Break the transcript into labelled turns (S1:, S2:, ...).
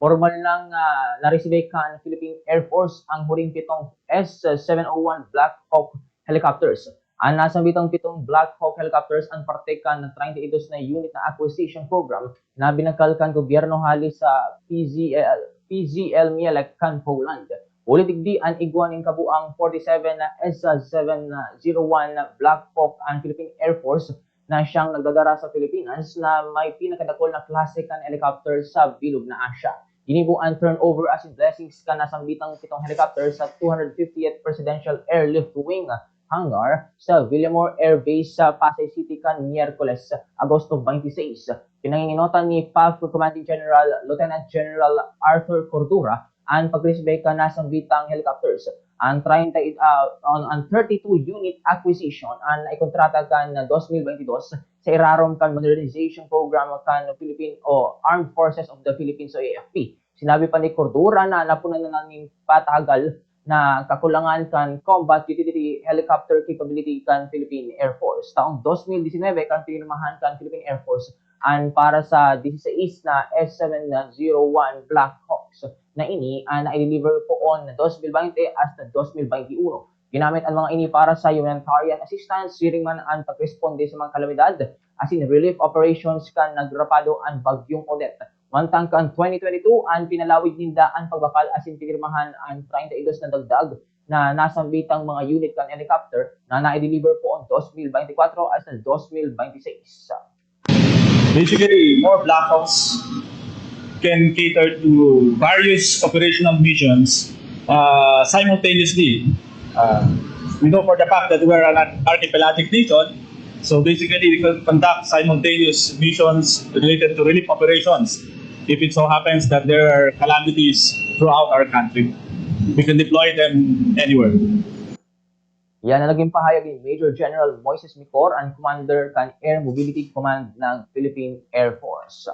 S1: formal nang na-receive kan Philippine Air Force ang huring pitong S-701 Black Hawk helicopters. Ang nasambitang pitong Black Hawk helicopters ang parte kan ng 32 na unit na acquisition program na binakalkan gobyerno hali sa PZL Mielec kan Poland. Ulit digdi ang iguaning kabuang 47 na S-701 Black Hawk ang Philippine Air Force na siyang nagdadara sa Pilipinas na may pinakadakol na klase kan helicopter sa bilog na Asya. Inibo ang turnover as in blessings ka nasambitang pitong helicopter sa 250th Presidential Airlift Wing hangar sa Villamor Air Base sa Pasay City kan Miyerkules, Agosto 26. Pinanginginotan ni PAF Commanding General Lieutenant General Arthur Cordura ang pagresibay ka nasambitang helicopters. Ang 32 unit acquisition ang ikontrata kan 2022 sa irarom kan modernization program kan Philippine o Armed Forces of the Philippines o AFP. Sinabi pa ni Cordura na napunan na ng patagal na kakulangan kan combat utility helicopter capability kan Philippine Air Force. Taong 2019 kan pinirmahan kan Philippine Air Force ang para sa 16 na S-701 Black Hawks na ini na i-deliver po on 2020 hasta 2021. Ginamit ang mga ini para sa humanitarian assistance, siring man ang pagresponde sa mga kalamidad, as in relief operations kan nagrapado ang bagyong Odette. Mantang kan 2022, ang pinalawig ninda ang pagbakal as in pinirmahan ang 32 na dagdag na nasambitang mga unit kan helicopter na na-deliver po on 2024 hasta 2026.
S2: Basically, more Black Hawks can cater to various operational missions simultaneously. We know for the fact that we're an archipelagic nation, so basically we can conduct simultaneous missions related to relief operations. If it so happens that there are calamities throughout our country, we can deploy them anywhere.
S1: Yan ang naging pahayag ni Major General Moises Micor, ang Commander kan Air Mobility Command ng Philippine Air Force.